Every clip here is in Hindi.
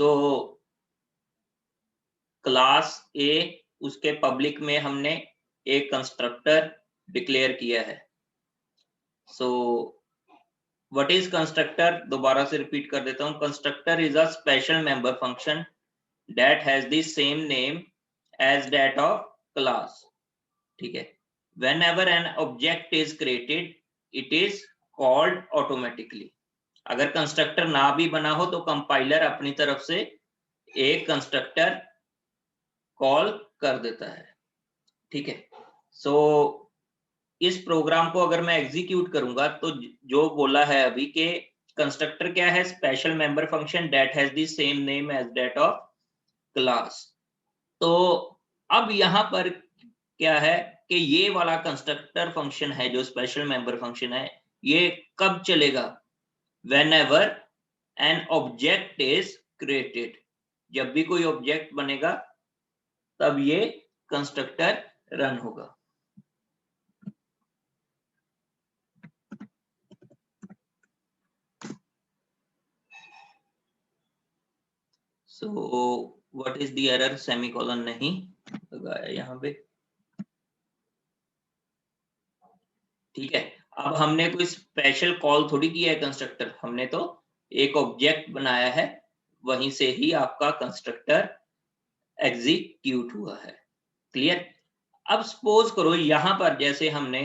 सो क्लास ए उसके पब्लिक में हमने एक कंस्ट्रक्टर डिक्लेयर किया है। सो व्हाट इज कंस्ट्रक्टर, दोबारा से रिपीट कर देता हूं। Constructor is a special member function that has the same name as that of class. ठीक है, whenever an object is created it is called automatically। अगर कंस्ट्रक्टर ना भी बना हो तो कंपाइलर अपनी तरफ से एक कंस्ट्रक्टर कॉल कर देता है। ठीक है, सो इस प्रोग्राम को अगर मैं एग्जीक्यूट करूंगा तो जो बोला है अभी के कंस्ट्रक्टर क्या है, special member function that has the same name as that of class. तो अब यहां पर क्या है कि ये वाला कंस्ट्रक्टर फंक्शन है जो स्पेशल मेंबर फंक्शन है, ये कब चलेगा, whenever an object is created। जब भी कोई ऑब्जेक्ट बनेगा तब ये कंस्ट्रक्टर रन होगा। सो what is the error, semicolon नहीं लगाया यहाँ पे। ठीक है, अब हमने कोई स्पेशल कॉल थोड़ी किया है कंस्ट्रक्टर, हमने तो एक ऑब्जेक्ट बनाया है, वहीं से ही आपका कंस्ट्रक्टर एग्जीक्यूट हुआ है। क्लियर। अब सपोज करो यहां पर जैसे हमने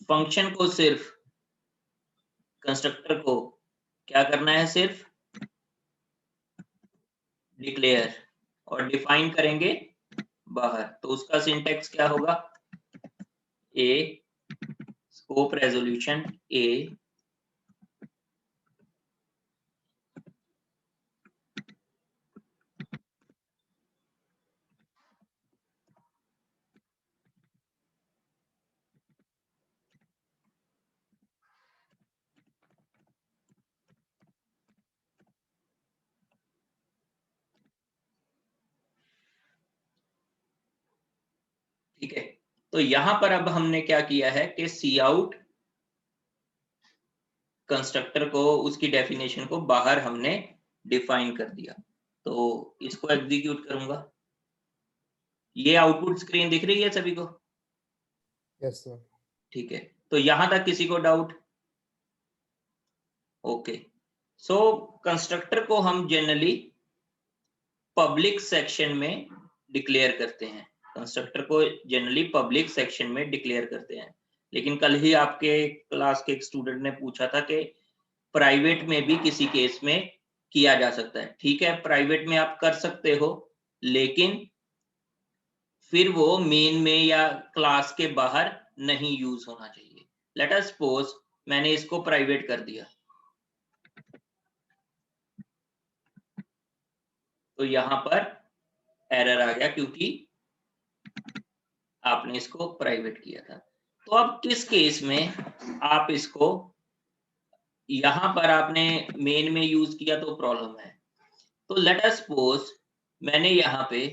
फंक्शन को सिर्फ कंस्ट्रक्टर को क्या करना है, सिर्फ डिक्लेयर और डिफाइन करेंगे बाहर, तो उसका सिंटेक्स क्या होगा, ए स्कोप रेजोल्यूशन ए ठीक है, तो यहां पर अब हमने क्या किया है कि सी आउट कंस्ट्रक्टर को उसकी डेफिनेशन को बाहर हमने डिफाइन कर दिया। तो इसको एग्जीक्यूट करूंगा, ये आउटपुट स्क्रीन दिख रही है सभी को? Yes sir. ठीक है, तो यहां तक किसी को डाउट? ओके, सो कंस्ट्रक्टर को हम जनरली पब्लिक सेक्शन में डिक्लेयर करते हैं, कंस्ट्रक्टर को जनरली पब्लिक सेक्शन में डिक्लेयर करते हैं। लेकिन कल ही आपके क्लास के एक स्टूडेंट ने पूछा था कि प्राइवेट में भी किसी केस में किया जा सकता है। ठीक है, प्राइवेट में आप कर सकते हो, लेकिन फिर वो मेन में या क्लास के बाहर नहीं यूज होना चाहिए। लेट अस सपोज मैंने इसको प्राइवेट कर दिया, तो यहां पर एरर आ गया क्योंकि आपने इसको प्राइवेट किया था। तो अब किस केस में आप इसको यहां पर आपने मेन में यूज किया तो प्रॉब्लम है। तो लेट अस सपोज मैंने यहां पे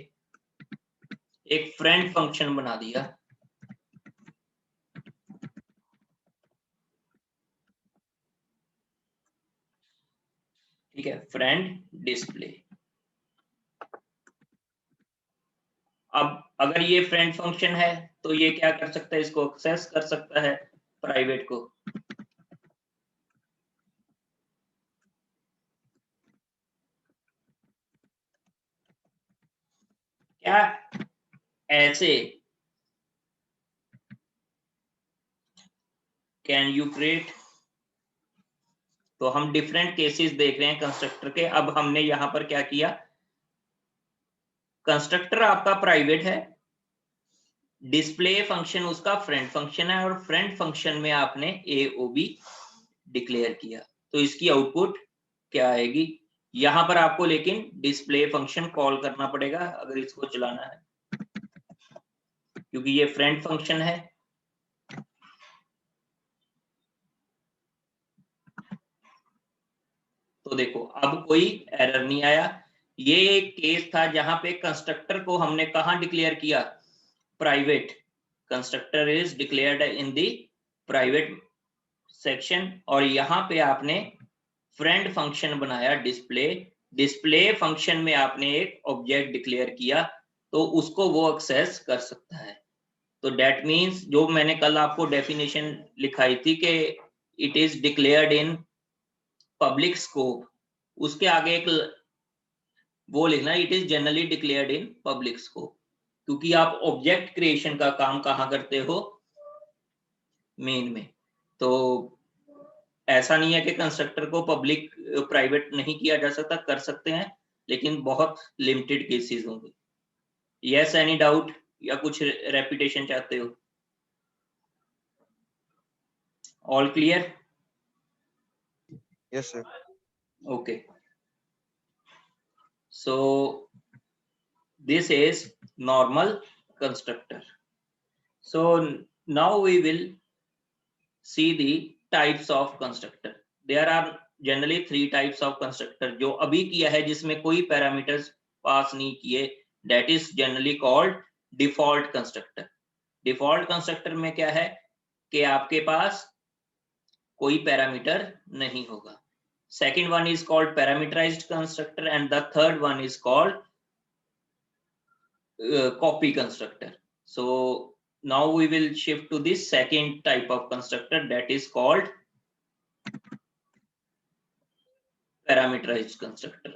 एक फ्रेंड फंक्शन बना दिया, ठीक है, फ्रेंड डिस्प्ले। अब अगर ये फ्रेंड फंक्शन है तो ये क्या कर सकता है, इसको एक्सेस कर सकता है प्राइवेट को। क्या ऐसे कैन यू क्रिएट? तो हम डिफरेंट केसेस देख रहे हैं कंस्ट्रक्टर के। अब हमने यहां पर क्या किया, कंस्ट्रक्टर आपका प्राइवेट है, डिस्प्ले फंक्शन उसका फ्रेंड फंक्शन है, और फ्रेंड फंक्शन में आपने AOB डिक्लेयर किया। तो इसकी आउटपुट क्या आएगी, यहां पर आपको लेकिन डिस्प्ले फंक्शन कॉल करना पड़ेगा अगर इसको चलाना है, क्योंकि ये फ्रेंड फंक्शन है। तो देखो अब कोई एरर नहीं आया। ये एक केस था जहां पे कंस्ट्रक्टर को हमने कहां डिक्लेयर किया, private. Constructor is declared in the private section, और यहां पे आपने फ्रेंड फंक्शन बनाया डिस्प्ले डिस्प्ले फंक्शन में आपने एक ऑब्जेक्ट डिक्लेयर किया तो उसको वो एक्सेस कर सकता है। तो डेट मीन्स जो मैंने कल आपको डेफिनेशन लिखाई थी कि it is declared in public scope, उसके आगे एक वो लिखना, it is generally declared in public scope, क्योंकि आप ऑब्जेक्ट क्रिएशन का काम कहाँ करते हो, मेन में। तो ऐसा नहीं है कि कंस्ट्रक्टर को पब्लिक प्राइवेट नहीं किया जा सकता, कर सकते हैं, लेकिन बहुत लिमिटेड केसेस होंगे। यस, एनी डाउट या कुछ रेपिटेशन चाहते हो? All clear? Yes, sir. Okay, so this is normal constructor. So now we will see the types of constructor. There are generally 3 types of constructor. जो अभी किया है जिसमें कोई पैरामीटर्स पास नहीं किए, that is generally called default constructor. Default constructor में क्या है कि आपके पास कोई पैरामीटर नहीं होगा. Second one is called parameterized constructor and the third one is called copy constructor. So now we will shift to this second type of constructor, that is called parameterized constructor.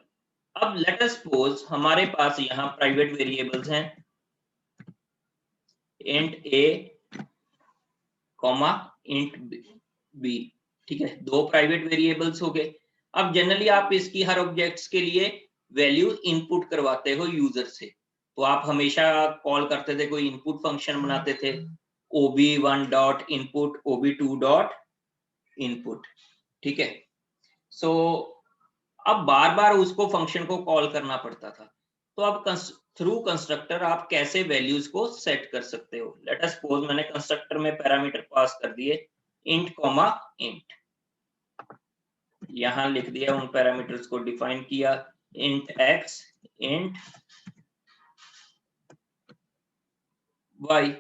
अब let us suppose हमारे पास यहाँ प्राइवेट वेरिएबल्स हैं int a comma int b, ठीक है, 2 प्राइवेट वेरिएबल्स हो गए। अब जनरली आप इसकी हर ऑब्जेक्ट्स के लिए वैल्यू इनपुट करवाते हो यूजर से, तो आप हमेशा कॉल करते थे, कोई इनपुट फंक्शन बनाते थे, ob1 dot input, ob2 dot input, ठीक है। सो अब बार बार उसको फंक्शन को कॉल करना पड़ता था, तो अब थ्रू कंस्ट्रक्टर आप कैसे वैल्यूज को सेट कर सकते हो। लेट अस सपोज मैंने कंस्ट्रक्टर में पैरामीटर पास कर दिए इंट कॉमा इंट, यहां लिख दिया, उन पैरामीटर्स को डिफाइन किया, int X int Y,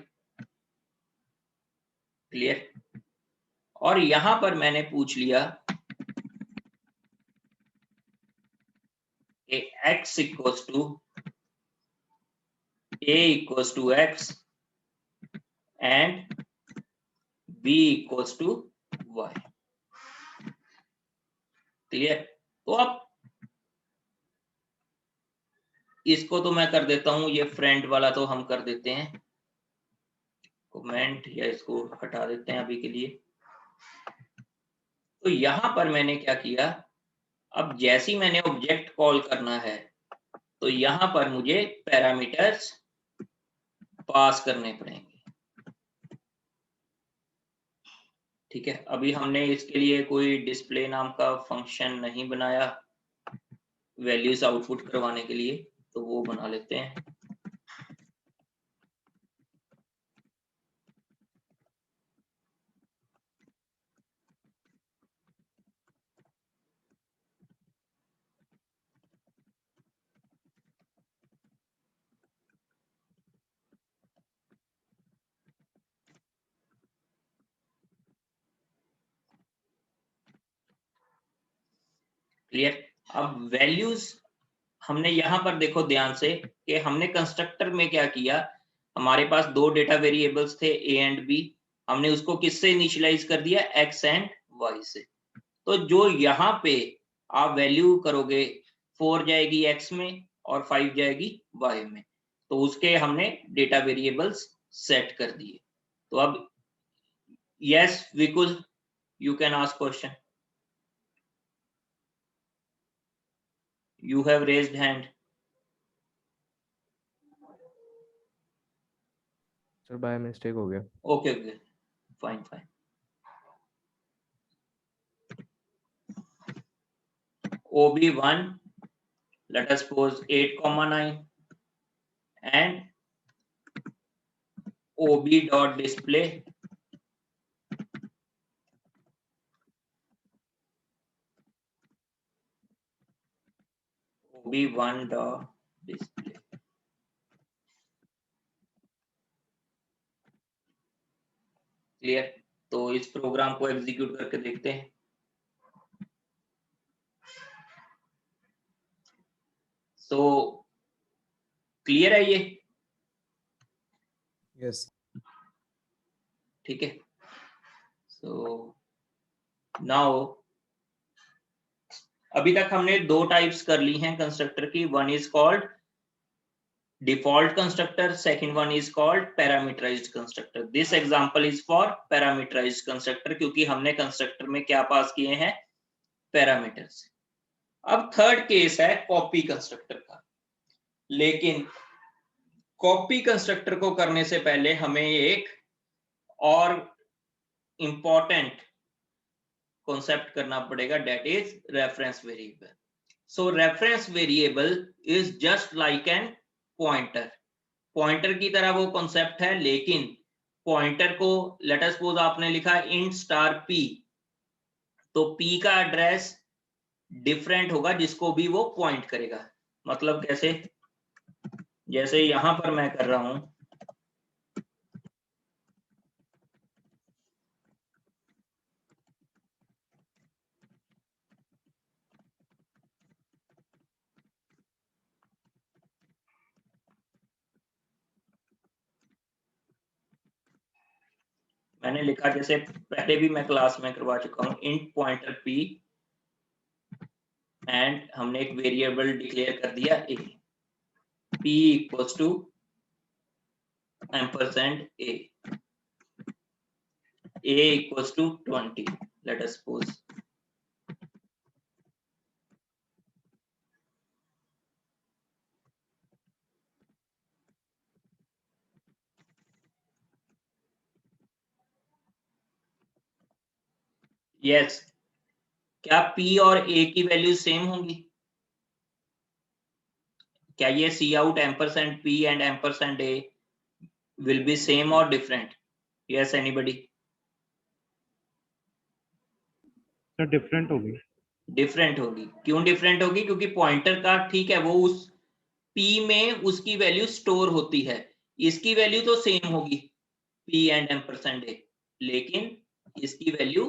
clear. और यहां पर मैंने पूछ लिया कि x equals to a equals to x and b equals to y, clear. तो अब इसको तो मैं कर देता हूं, ये फ्रेंड वाला तो हम कर देते हैं कमेंट, या इसको हटा देते हैं अभी के लिए। तो यहां पर मैंने क्या किया, अब जैसी मैंने ऑब्जेक्ट कॉल करना है तो यहां पर मुझे पैरामीटर्स पास करने पड़ेंगे, ठीक है। अभी हमने इसके लिए कोई डिस्प्ले नाम का फंक्शन नहीं बनाया वैल्यूज आउटपुट करवाने के लिए, तो वो बना लेते हैं। क्लियर। अब वैल्यूज हमने यहां पर देखो ध्यान से कि हमने कंस्ट्रक्टर में क्या किया, हमारे पास 2 डेटा वेरिएबल्स थे a एंड b, हमने उसको किससे इनिशियलाइज कर दिया, x एंड y से। तो जो यहाँ पे आप वैल्यू करोगे 4 जाएगी x में और 5 जाएगी y में, तो उसके हमने डेटा वेरिएबल्स सेट कर दिए। तो अब yes Vikul, you can ask question, you have raised hand. Sir by mistake हो गया। Okay, okay, fine, fine. OB1, let us suppose 8,9 and OB dot display OB1 dot display, clear. तो इस प्रोग्राम को एग्जीक्यूट करके देखते हैं। सो क्लियर है ये? यस। ठीक है। सो नाउ अभी तक हमने दो टाइप्स कर ली हैं कंस्ट्रक्टर की। One is called default constructor, second one is called parameterized constructor. This example is for parameterized constructor, क्योंकि हमने कंस्ट्रक्टर में क्या पास किए हैं? पैरामीटर्स। अब थर्ड केस है कॉपी कंस्ट्रक्टर का। लेकिन कॉपी कंस्ट्रक्टर को करने से पहले हमें एक और इंपॉर्टेंट कॉन्सेप्ट करना पड़ेगा, that is reference variable. So reference variable is just like an pointer. Pointer की तरह वो कॉन्सेप्ट है, लेकिन पॉइंटर को लेट अस सपोज आपने लिखा int स्टार p, तो p का एड्रेस डिफरेंट होगा जिसको भी वो पॉइंट करेगा। मतलब कैसे? जैसे यहां पर मैं कर रहा हूं, मैंने लिखा, जैसे पहले भी मैं क्लास में करवा चुका हूं, int पॉइंटर p एंड हमने एक वेरिएबल डिक्लेयर कर दिया a, p equals to ampersand a equals to 20, let us suppose. Yes, क्या p और a की वैल्यू सेम होंगी? क्या ये cout ampersand p and ampersand a will be same or different? Yes, anybody? तो डिफरेंट होगी। डिफरेंट होगी। क्यों डिफरेंट होगी? क्योंकि पॉइंटर का, ठीक है, वो उस p में उसकी वैल्यू स्टोर होती है, इसकी वैल्यू तो सेम होगी p एंड एम्परसेंड a, लेकिन इसकी वैल्यू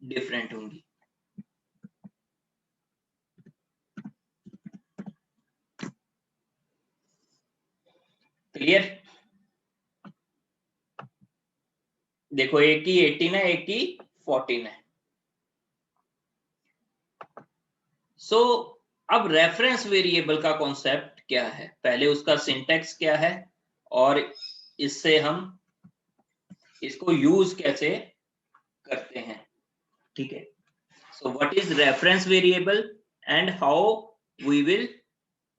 डिफरेंट होंगी। क्लियर? देखो, एक की 18 है, एक की 14 है। सो अब रेफरेंस वेरिएबल का कॉन्सेप्ट क्या है, पहले उसका सिंटैक्स क्या है और इससे हम इसको यूज कैसे करते हैं। ठीक है। So what is reference variable and how we will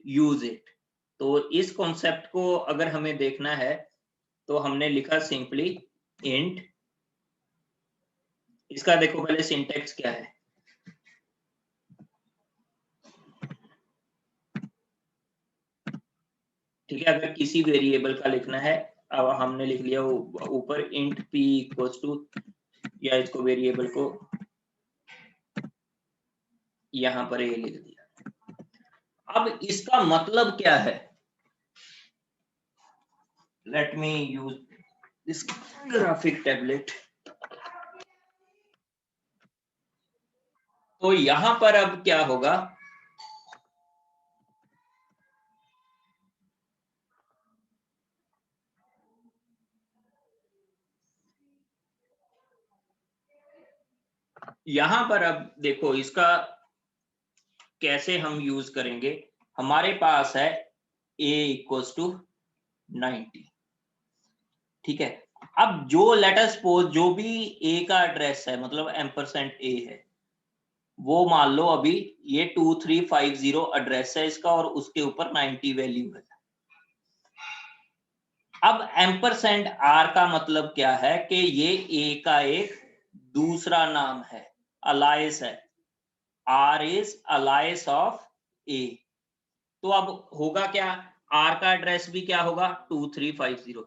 use it. तो इस कॉन्सेप्ट को अगर हमें देखना है तो हमने लिखा सिंपली इंट, इसका देखो पहले सिंटैक्स क्या है। ठीक है, अगर किसी वेरिएबल का लिखना है, अब हमने लिख लिया ऊपर इंट p इक्वल्स टू, या इसको वेरिएबल को यहां पर a लिख दिया। अब इसका मतलब क्या है? Let me use this graphic tablet. तो यहां पर अब क्या होगा, यहां पर अब देखो इसका कैसे हम यूज करेंगे। हमारे पास है a इक्वल्स टू 90। ठीक है, अब जो लेट अस सपोज जो भी a का एड्रेस है, मतलब एम्परसेंड a है, वो मान लो अभी ये 2350 एड्रेस है इसका और उसके ऊपर 90 वैल्यू है। अब एम्परसेंड r का मतलब क्या है कि ये a का एक दूसरा नाम है, अलाइस है, r is Alice of a। तो अब होगा क्या, r का एड्रेस भी क्या होगा 2350।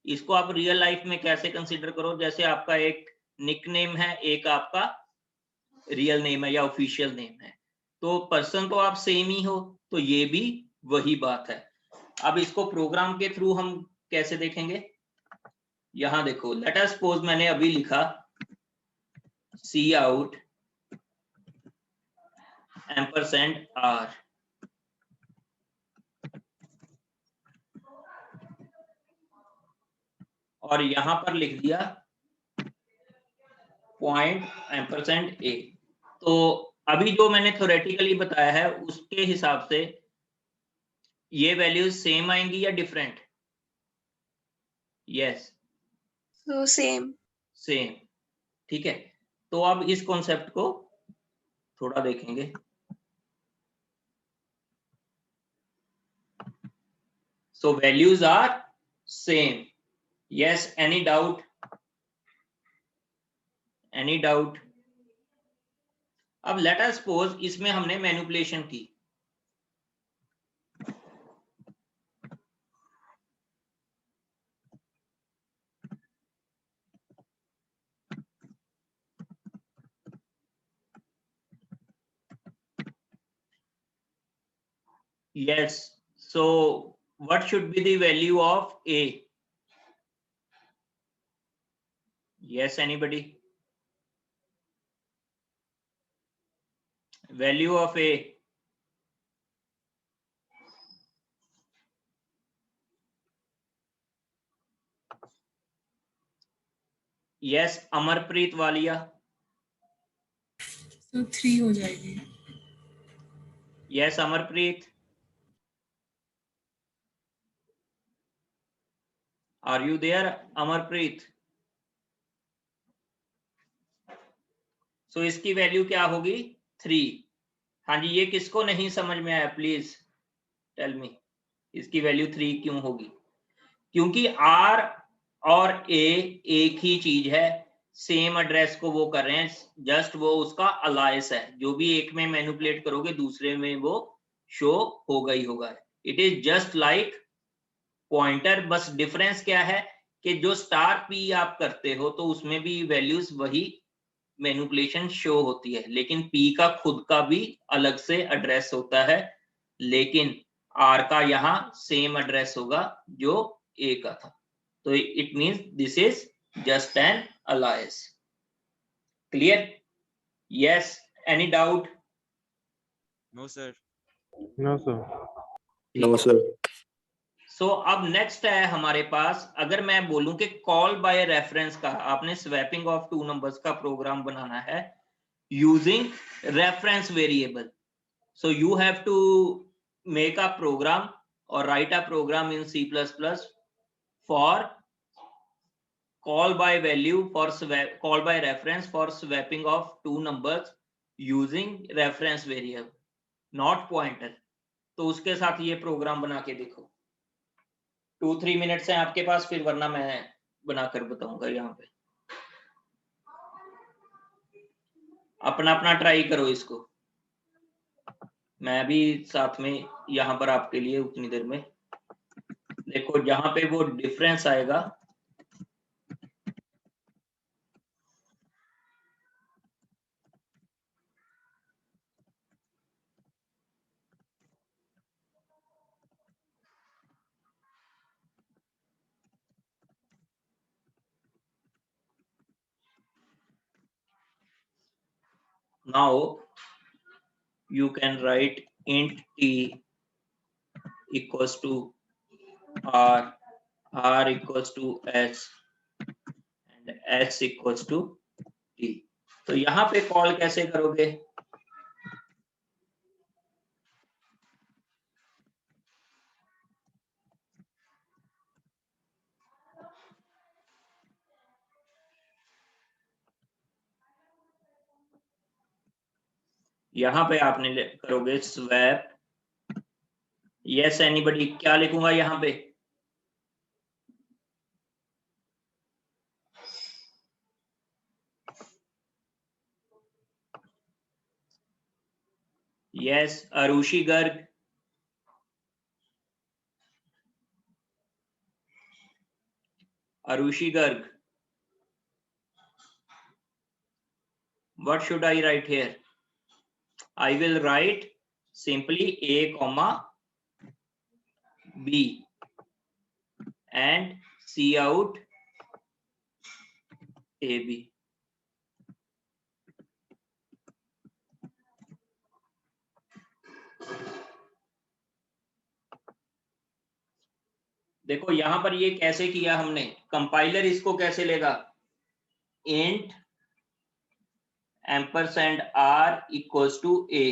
इसको आप रियल लाइफ में कैसे कंसीडर करो, जैसे आपका एक निकनेम है, एक आपका रियल नेम है या ऑफिशियल नेम है, तो पर्सन तो आप सेम ही हो, तो ये भी वही बात है। अब इसको प्रोग्राम के थ्रू हम कैसे देखेंगे, यहां देखो, लेट अस सपोज मैंने अभी लिखा सी आउट एम्परसेंड r, और यहां पर लिख दिया $.A। तो अभी जो मैंने थ्योरेटिकली बताया है उसके हिसाब से ये वैल्यूज सेम आएंगी या different? Yes, So same. Same. ठीक है, तो अब इस कॉन्सेप्ट को थोड़ा देखेंगे। So values are same. Yes, any doubt? Any doubt? अब let us suppose इसमें हमने मैनिपुलेशन की। Yes, so what should be the value of A? Yes, anybody? Value of A. Yes, Amarpreet Walia. तो 3 हो जाएगी। Yes, Amarpreet. Are you there, Amarpreet? So इसकी वैल्यू क्या होगी? 3। हाँ जी, ये किसको नहीं समझ में आया प्लीज टेल मी, इसकी वैल्यू 3 क्यों होगी? क्योंकि R और A एक ही चीज है, सेम एड्रेस को वो कर रहे हैं, जस्ट वो उसका अलायस है। जो भी एक में मैनिपुलेट करोगे दूसरे में वो शो होगा ही होगा। It is just like pointer. बस डिफरेंस क्या है कि जो स्टार P आप करते हो तो उसमें भी वैल्यूज वही मैनिपुलेशन शो होती है, लेकिन P का खुद का भी अलग से एड्रेस होता है, लेकिन R का यहाँ सेम एड्रेस होगा जो A का था। तो it means this is just an alias. Clear? Yes, any doubt? No, sir. No, sir. No, sir. So अब नेक्स्ट है हमारे पास, अगर मैं बोलूं कि कॉल बाय रेफरेंस का, आपने स्वैपिंग ऑफ टू नंबर्स का प्रोग्राम बनाना है using reference variable. So you have to make a program और write a program in C++ for call by value for call by reference for swapping of two numbers using reference variable, not pointer। तो उसके साथ ये प्रोग्राम बना के देखो। 2-3 मिनट्स हैं आपके पास, फिर वरना मैं बनाकर बताऊंगा। यहाँ पे अपना अपना ट्राई करो इसको, मैं भी साथ में यहाँ पर आपके लिए उतनी देर में। देखो जहां पे वो डिफरेंस आएगा, now you can write int t equals to r, r equals to s and s equals to t। तो यहाँ पे कॉल कैसे करोगे? यहाँ पे आपने करोगे स्वैप। यस एनीबडी, क्या लिखूंगा यहाँ पे? Yes Arushi Garg, Arushi Garg, what should I write here? I will write simply A comma B and C out AB। देखो यहां पर ये कैसे किया हमने, कंपाइलर इसको कैसे लेगा, int ampersand r equals to a,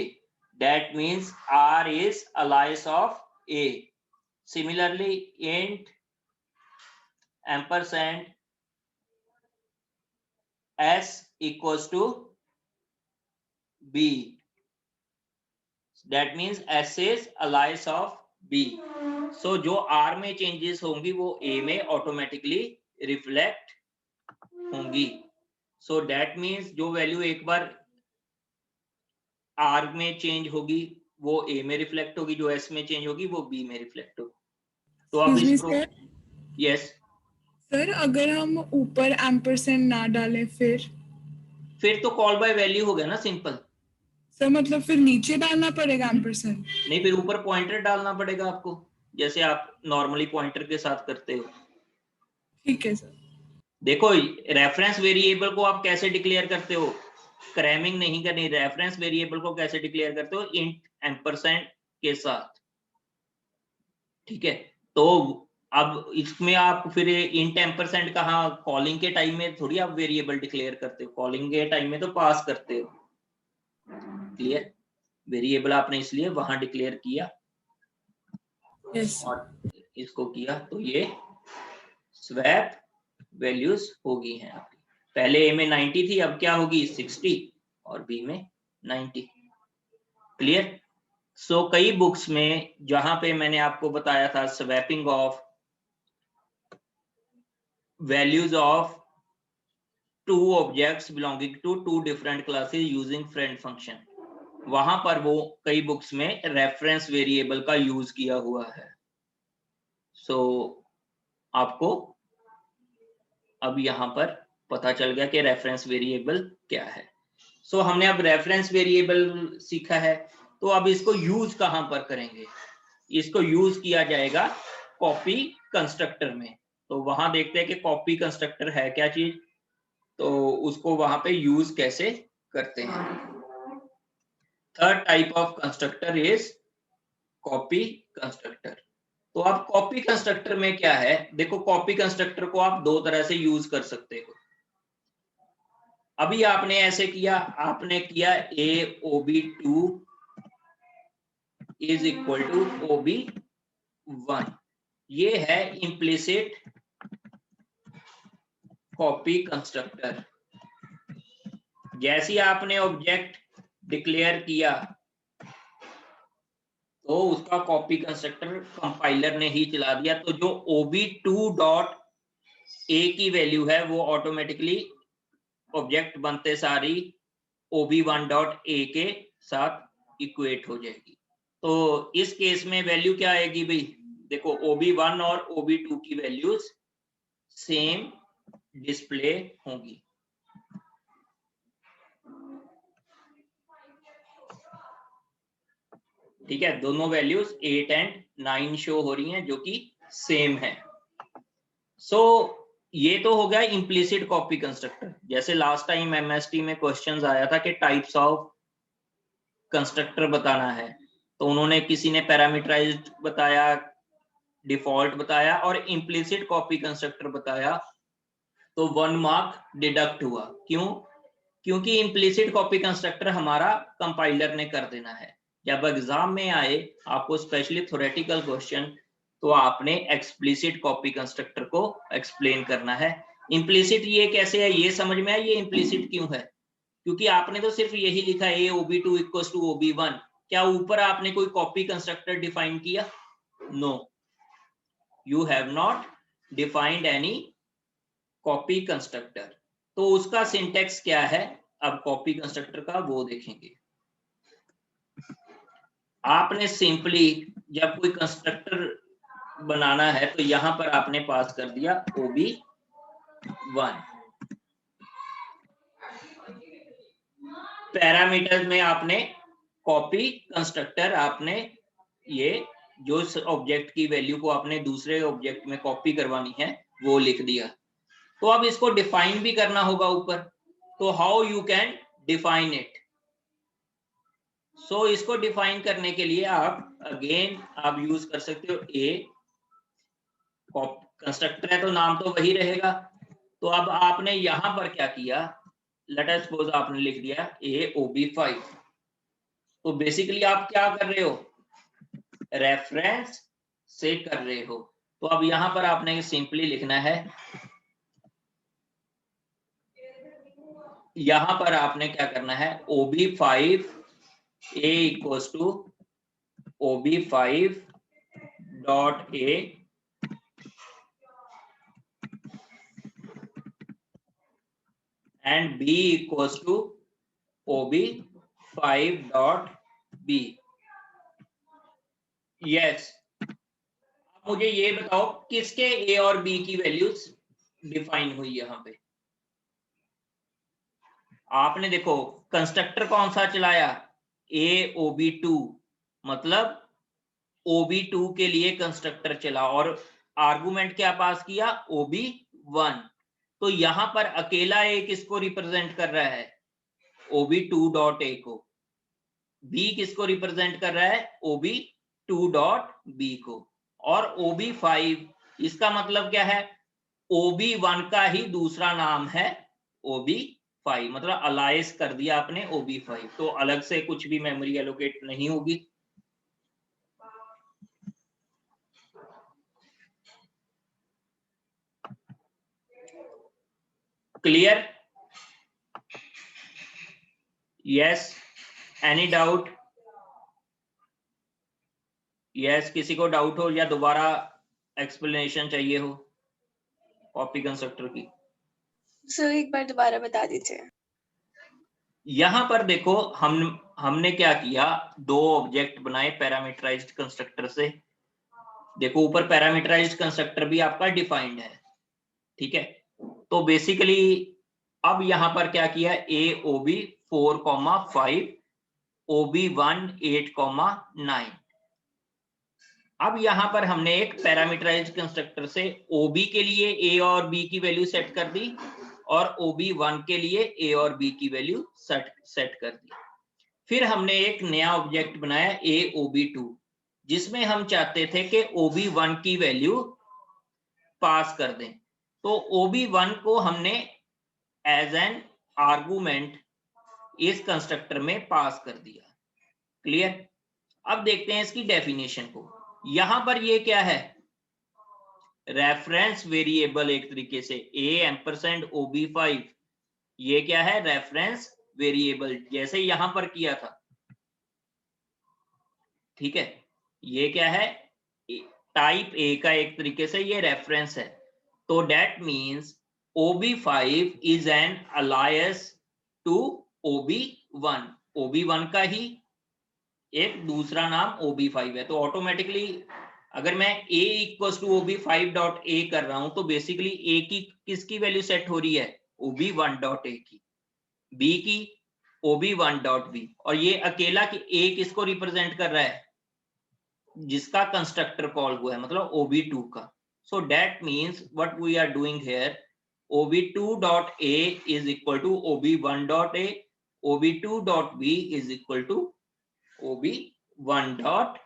that means r is alias of a. Similarly int ampersand s equals to b, that means s is alias of b. So जो r में changes होंगी वो a में automatically reflect होंगी. So that means जो वैल्यू एक बार r में चेंज होगी वो a में रिफ्लेक्ट होगी, जो s में चेंज होगी वो b में रिफ्लेक्ट होगी. तो अब इस यस सर अगर हम ऊपर एम्परसेंड ना डालें फिर तो कॉल बाय वैल्यू हो गया ना, सिंपल. सर मतलब फिर नीचे डालना पड़ेगा एम्परसेंड? नहीं, फिर ऊपर पॉइंटर डालना पड़ेगा आपको, जैसे आप नॉर्मली पॉइंटर के साथ करते हो. ठीक है सर. देखो रेफरेंस वेरिएबल को आप कैसे डिक्लेयर करते हो, क्रैमिंग नहीं करनी. रेफरेंस वेरिएबल को कैसे डिक्लेयर करते हो, इंट एम्परसेंड के साथ. ठीक है, तो अब इसमें आप फिर इंट एम्परसेंड कहाँ, कॉलिंग के टाइम में थोड़ी आप वेरिएबल डिक्लेयर करते हो, कॉलिंग के टाइम में तो पास करते हो. क्लियर, वेरिएबल आपने इसलिए वहां डिक्लेयर किया और इसको किया, तो ये स्वैप वैल्यूज होगी हैं आपकी. पहले ए में 90 थी, अब क्या होगी 60 और बी में 90. क्लियर. सो कई बुक्स में जहां पे मैंने आपको बताया था swapping of values of two objects belonging to two different classes using friend function, वहां पर वो कई बुक्स में रेफरेंस वेरिएबल का यूज किया हुआ है. सो आपको अब यहां पर पता चल गया कि रेफरेंस वेरिएबल क्या है. सो हमने अब रेफरेंस वेरिएबल सीखा है, तो अब इसको यूज कहां पर करेंगे, इसको यूज किया जाएगा कॉपी कंस्ट्रक्टर में. तो वहां देखते हैं कि कॉपी कंस्ट्रक्टर है क्या चीज, तो उसको वहां पे यूज कैसे करते हैं. Third type of constructor is copy constructor. तो अब कॉपी कंस्ट्रक्टर में क्या है, देखो कॉपी कंस्ट्रक्टर को आप दो तरह से यूज कर सकते हो. अभी आपने ऐसे किया, आपने किया aob2 is equal to ob1, ये है इम्प्लिसिट कॉपी कंस्ट्रक्टर. जैसे आपने ऑब्जेक्ट डिक्लेयर किया तो उसका कॉपी कंस्ट्रक्टर कंपाइलर ने ही चला दिया, तो जो ob2 डॉट ए की वैल्यू है वो ऑटोमेटिकली ऑब्जेक्ट बनते सारी ob1 डॉट ए के साथ इक्वेट हो जाएगी. तो इस केस में वैल्यू क्या आएगी भाई, देखो ob1 और ob2 की वैल्यूज सेम डिस्प्ले होंगी. ठीक है, दोनों वैल्यूज 8 एंड 9 शो हो रही हैं जो कि सेम है. सो ये तो हो गया इम्प्लिसिट कॉपी कंस्ट्रक्टर. जैसे लास्ट टाइम एमएसटी में क्वेश्चंस आया था कि टाइप्स ऑफ कंस्ट्रक्टर बताना है, तो उन्होंने किसी ने पैरामीटराइज्ड बताया, डिफॉल्ट बताया और इम्प्लिसिट कॉपी कंस्ट्रक्टर बताया, तो 1 मार्क डिडक्ट हुआ. क्यों, क्योंकि इम्प्लिसिट कॉपी कंस्ट्रक्टर हमारा कंपाइलर ने कर देना है. जब एग्जाम में आए आपको स्पेशली थ्योरेटिकल क्वेश्चन, तो आपने एक्सप्लिसिट कॉपी कंस्ट्रक्टर को एक्सप्लेन करना है. इम्प्लिसिट ये कैसे है, ये समझ में आया ये इम्प्लिसिट क्यों है, क्योंकि आपने तो सिर्फ यही लिखा है aob2 इक्वल्स टू ob1, क्या ऊपर आपने कोई कॉपी कंस्ट्रक्टर डिफाइन किया? No, you have not defined any copy constructor. तो उसका सिंटेक्स क्या है अब कॉपी कंस्ट्रक्टर का वो देखेंगे. आपने सिंपली जब कोई कंस्ट्रक्टर बनाना है तो यहां पर आपने पास कर दिया ob1. पैरामीटर्स में आपने कॉपी कंस्ट्रक्टर, आपने ये जो ऑब्जेक्ट की वैल्यू को आपने दूसरे ऑब्जेक्ट में कॉपी करवानी है वो लिख दिया. तो अब इसको डिफाइन भी करना होगा ऊपर, तो how you can define it. So इसको डिफाइन करने के लिए आप अगेन आप यूज कर सकते हो a कंस्ट्रक्टर है तो नाम तो वही रहेगा। तो अब आपने यहां पर क्या किया, लेट अस सपोज आपने लिख दिया AOB5। तो बेसिकली आप क्या कर रहे हो, रेफरेंस से कर रहे हो। तो अब यहां पर आपने सिंपली लिखना है, यहां पर आपने क्या करना है, OB5 A equals to OB5 dot A and B equals to OB5 dot B। yes, अब मुझे ये बताओ किसके A और B की वैल्यूज डिफाइन हुई यहां पे। आपने देखो कंस्ट्रक्टर कौन सा चलाया, AOB2, मतलब OB2 के लिए कंस्ट्रक्टर चला और आर्गुमेंट क्या पास किया, OB1। तो यहां पर अकेला A किसको रिप्रेजेंट कर रहा है, OB2 डॉट A को। B किसको रिप्रेजेंट कर रहा है, OB2 डॉट B को। और OB5 इसका मतलब क्या है, OB1 का ही दूसरा नाम है OB5, मतलब अलाइज कर दिया आपने OB5। तो अलग से कुछ भी मेमोरी एलोकेट नहीं होगी। Clear? Yes, any doubt? Yes, किसी को डाउट हो या दोबारा एक्सप्लेनेशन चाहिए हो कॉपी कंस्ट्रक्टर की? सर एक बार दोबारा बता दीजिए। यहां पर देखो हमने क्या किया, दो ऑब्जेक्ट बनाए पैरामीटराइज्ड कंस्ट्रक्टर से। देखो ऊपर पैरामीटराइज्ड कंस्ट्रक्टर भी आपका डिफाइंड है, ठीक है। तो बेसिकली अब यहां पर क्या किया, AOB 4,5 OB1 8,9। अब यहां पर हमने एक पैरामीटराइज्ड कंस्ट्रक्टर से OB के लिए A और B की वैल्यू सेट कर दी और OB1 के लिए A और B की वैल्यू सेट कर दी। फिर हमने एक नया ऑब्जेक्ट बनाया AOB2, जिसमें हम चाहते थे कि OB1 की वैल्यू पास कर दें। तो OB1 को हमने एज एन आर्गुमेंट इस कंस्ट्रक्टर में पास कर दिया। क्लियर? अब देखते हैं इसकी डेफिनेशन को। यहां पर ये क्या है, रेफरेंस वेरिएबल एक तरीके से A&OB5, ये क्या है, रेफरेंस वेरिएबल, जैसे यहां पर किया था, ठीक है। ये क्या है, टाइप A का एक तरीके से ये रेफरेंस है। तो that means OB5 is an alliance to OB1। OB1 का ही एक दूसरा नाम OB5 है। तो ऑटोमेटिकली अगर मैं A equals to OB5 dot A कर रहा हूं तो बेसिकली A की किसकी वैल्यू सेट हो रही है, OB1 डॉट A की, B की OB1 डॉट B। और ये अकेला कि A किसको रिप्रेजेंट कर रहा है, जिसका कंस्ट्रक्टर कॉल हुआ है, मतलब OB2 का। So that means what we are doing here, OB2 dot A is equal to OB1 dot A, OB2 dot B is equal to OB1 dot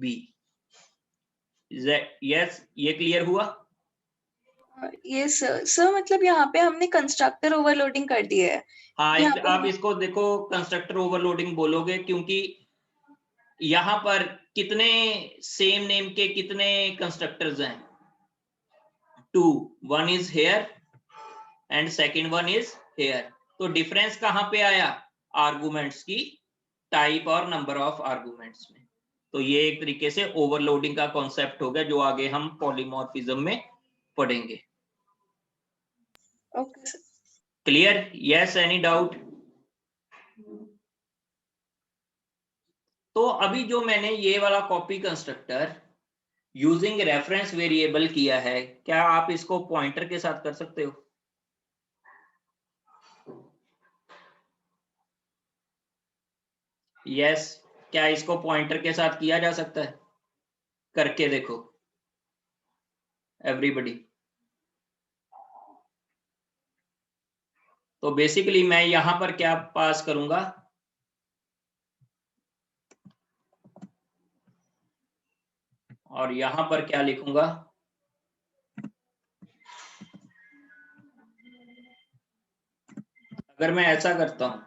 B। Yes, ये क्लियर हुआ? ये सर मतलब यहाँ पे हमने कंस्ट्रक्टर ओवरलोडिंग कर दी है। हाँ, यहाँ पे आप इसको देखो कंस्ट्रक्टर ओवरलोडिंग बोलोगे, क्योंकि यहां पर कितने सेम नेम के कितने कंस्ट्रक्टर्स हैं, 2, one is here and second one is here. तो डिफरेंस कहां पे आया, आर्गुमेंट्स की टाइप और नंबर ऑफ आर्गुमेंट्स में। तो ये एक तरीके से ओवरलोडिंग का कॉन्सेप्ट हो गया, जो आगे हम पॉलीमॉर्फिज्म में पढ़ेंगे। Okay sir. Clear? Yes, any doubt? तो अभी जो मैंने ये वाला copy constructor using reference variable किया है, क्या आप इसको पॉइंटर के साथ कर सकते हो? यस, क्या इसको पॉइंटर के साथ किया जा सकता है? करके देखो एवरीबॉडी। तो बेसिकली मैं यहां पर क्या पास करूंगा, और यहां पर क्या लिखूंगा, अगर मैं ऐसा करता हूं,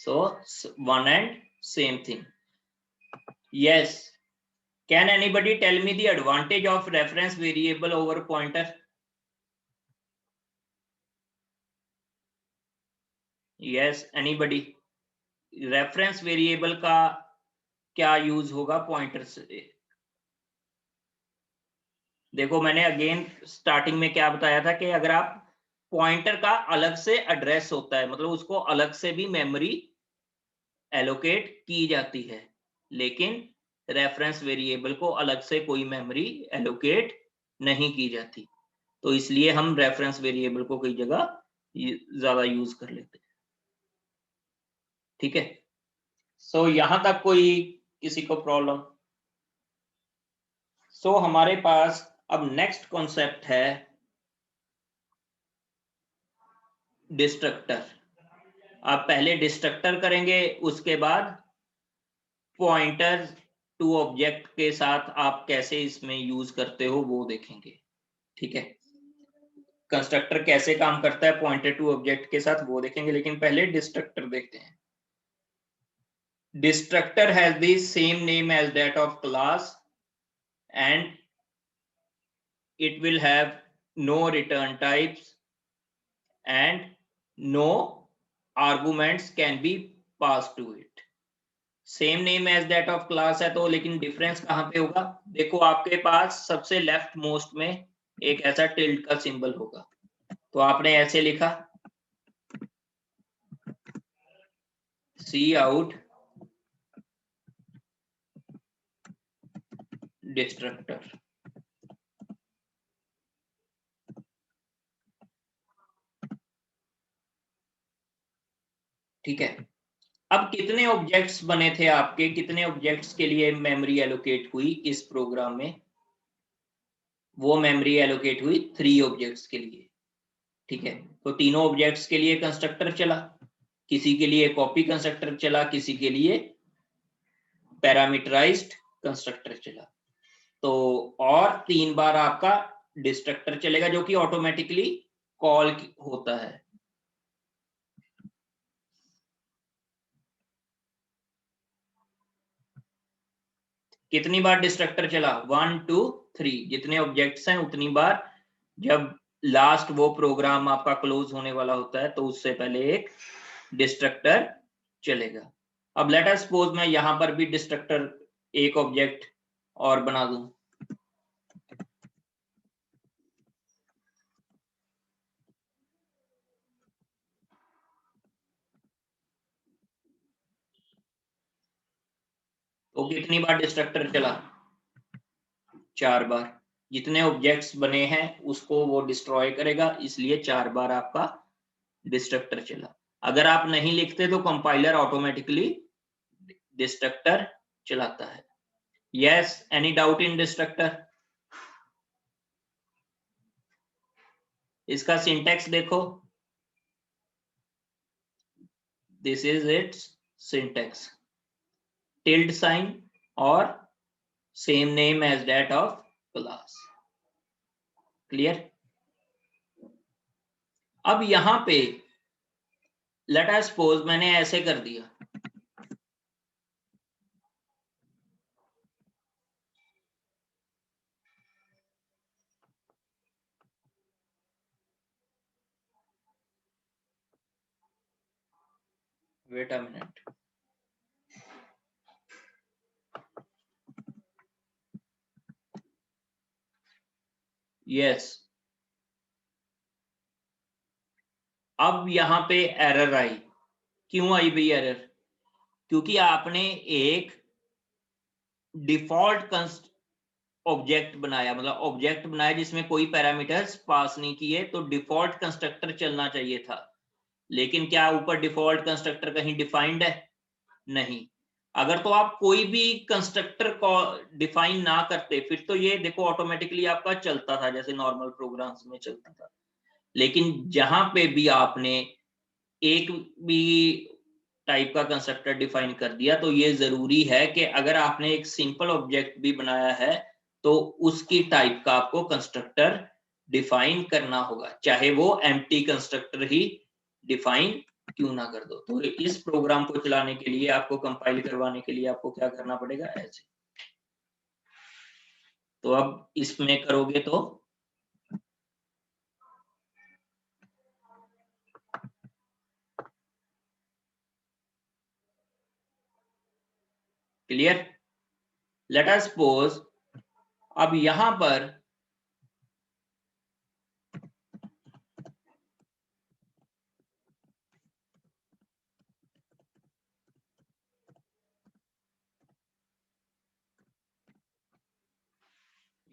so one and same thing. Yes, can anybody tell me the advantage of reference variable over pointer? Yes, anybody? Reference variable का क्या यूज होगा पॉइंटर से? देखो मैंने अगेन स्टार्टिंग में क्या बताया था कि अगर आप पॉइंटर का अलग से एड्रेस होता है, मतलब उसको अलग से भी मेमोरी एलोकेट की जाती है, लेकिन रेफरेंस वेरिएबल को अलग से कोई मेमोरी एलोकेट नहीं की जाती, तो इसलिए हम रेफरेंस वेरिएबल को कई जगह ज्यादा यूज कर लेते हैं। ठीक है, सो यहां तक कोई किसी को प्रॉब्लम? सो हमारे पास अब नेक्स्ट कॉन्सेप्ट है डिस्ट्रक्टर। आप पहले डिस्ट्रक्टर करेंगे, उसके बाद पॉइंटर टू ऑब्जेक्ट के साथ आप कैसे इसमें यूज करते हो वो देखेंगे। ठीक है, कंस्ट्रक्टर कैसे काम करता है पॉइंटर टू ऑब्जेक्ट के साथ वो देखेंगे, लेकिन पहले डिस्ट्रक्टर देखते हैं। Destructor has the same name as that of class and it will have no return types and no arguments can be passed to it. Same name as that of class है, तो लेकिन डिफरेंस कहां पे होगा? देखो आपके पास सबसे लेफ्ट मोस्ट में एक ऐसा टिल्ड का सिंबल होगा, तो आपने ऐसे लिखा सी आउट डिस्ट्रक्टर। ठीक है, अब कितने ऑब्जेक्ट्स बने थे आपके, कितने ऑब्जेक्ट्स के लिए मेमोरी एलोकेट हुई इस प्रोग्राम में? वो मेमोरी एलोकेट हुई 3 ऑब्जेक्ट्स के लिए। ठीक है, तो तीनों ऑब्जेक्ट्स के लिए कंस्ट्रक्टर चला, किसी के लिए कॉपी कंस्ट्रक्टर चला, किसी के लिए पैरामीटराइज्ड कंस्ट्रक्टर चला। तो और 3 बार आपका डिस्ट्रक्टर चलेगा जो कि ऑटोमेटिकली कॉल होता है। कितनी बार डिस्ट्रक्टर चला? 1 2 3, जितने ऑब्जेक्ट्स हैं उतनी बार। जब लास्ट वो प्रोग्राम आपका क्लोज होने वाला होता है तो उससे पहले एक डिस्ट्रक्टर चलेगा। अब लेट अस सपोज मैं यहां पर भी डिस्ट्रक्टर एक ऑब्जेक्ट और बना दूं, तो कितनी बार डिस्ट्रक्टर चला? 4 बार। जितने ऑब्जेक्ट्स बने हैं उसको वो डिस्ट्रॉय करेगा, इसलिए 4 बार आपका डिस्ट्रक्टर चला। अगर आप नहीं लिखते तो कंपाइलर ऑटोमेटिकली डिस्ट्रक्टर चलाता है। Yes, any doubt in destructor? इसका सिंटैक्स देखो, this is its syntax, tilde sign और same name as that of class. Clear? अब यहां पे लेट अस सपोज मैंने ऐसे कर दिया, वेट अ मिनट, यस। अब यहां पे एरर आई। क्यों आई भाई एरर? क्योंकि आपने एक डिफॉल्ट ऑब्जेक्ट बनाया, मतलब ऑब्जेक्ट बनाया जिसमें कोई पैरामीटर्स पास नहीं किए, तो डिफॉल्ट कंस्ट्रक्टर चलना चाहिए था। लेकिन क्या ऊपर डिफॉल्ट कंस्ट्रक्टर कहीं डिफाइंड है? नहीं। अगर तो आप कोई भी कंस्ट्रक्टर को डिफाइन ना करते फिर तो ये देखो ऑटोमेटिकली आपका चलता था जैसे नॉर्मल प्रोग्राम्स में चलता था। लेकिन जहां पे भी आपने एक भी टाइप का कंस्ट्रक्टर डिफाइन कर दिया तो ये जरूरी है कि अगर आपने एक सिंपल ऑब्जेक्ट भी बनाया है तो उसकी टाइप का आपको कंस्ट्रक्टर डिफाइन करना होगा, चाहे वो एम्प्टी कंस्ट्रक्टर ही डिफाइन क्यों ना कर दो। तो इस प्रोग्राम को चलाने के लिए, आपको कंपाइल करवाने के लिए आपको क्या करना पड़ेगा, ऐसे। तो अब इसमें करोगे तो क्लियर। लेट अस सपोज अब यहां पर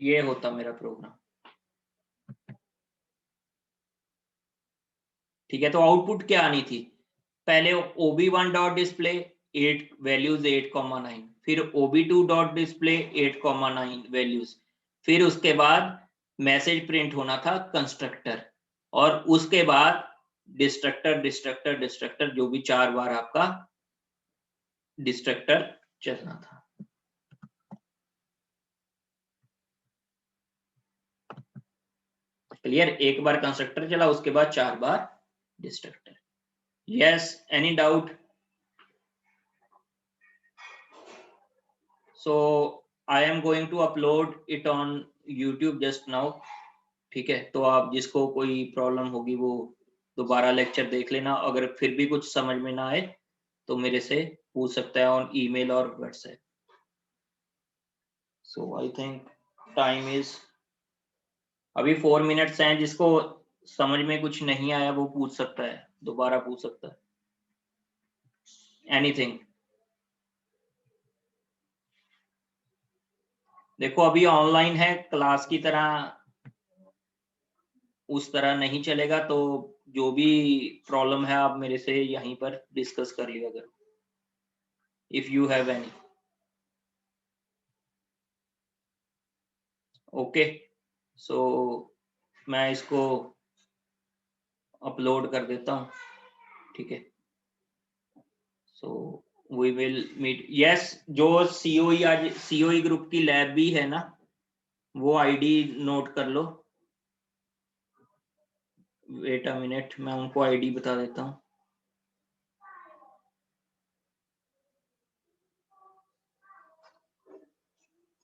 ये होता मेरा प्रोग्राम, ठीक है। तो आउटपुट क्या आनी थी, पहले ob1 डॉट डिस्प्ले 8 वैल्यूज 8,9, फिर ob2 डॉट डिस्प्ले 8,9 वैल्यूज, फिर उसके बाद मैसेज प्रिंट होना था कंस्ट्रक्टर, और उसके बाद डिस्ट्रक्टर डिस्ट्रक्टर डिस्ट्रक्टर, जो भी 4 बार आपका डिस्ट्रक्टर चलना था। क्लियर, एक बार कंस्ट्रक्टर चला, उसके बाद 4 बार destructor. Yes, any doubt? So I am going to upload it on YouTube just now, ठीक है। तो आप जिसको कोई प्रॉब्लम होगी वो दोबारा लेक्चर देख लेना, अगर फिर भी कुछ समझ में ना आए तो मेरे से पूछ सकता है ऑन ईमेल और WhatsApp. So I think time is, अभी 4 मिनट्स हैं, जिसको समझ में कुछ नहीं आया वो पूछ सकता है, दोबारा पूछ सकता है, एनीथिंग। देखो अभी ऑनलाइन है, क्लास की तरह उस तरह नहीं चलेगा, तो जो भी प्रॉब्लम है आप मेरे से यहीं पर डिस्कस कर लिया करो, if you have any. Okay, so मैं इसको अपलोड कर देता हूँ, ठीक है। So we will meet. Yes, जो सीओई आज सीओई ग्रुप की लैब भी है ना, वो आईडी नोट कर लो। वेट अ मिनट, मैं उनको आईडी बता देता हूँ।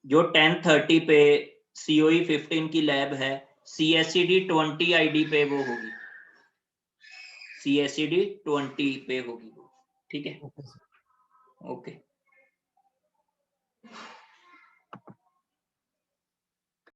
जो 10:30 पे COE 15 की लैब है, CSCD 20 आईडी पे वो होगी, CSCD 20 पे होगी वो, ठीक है। ओके।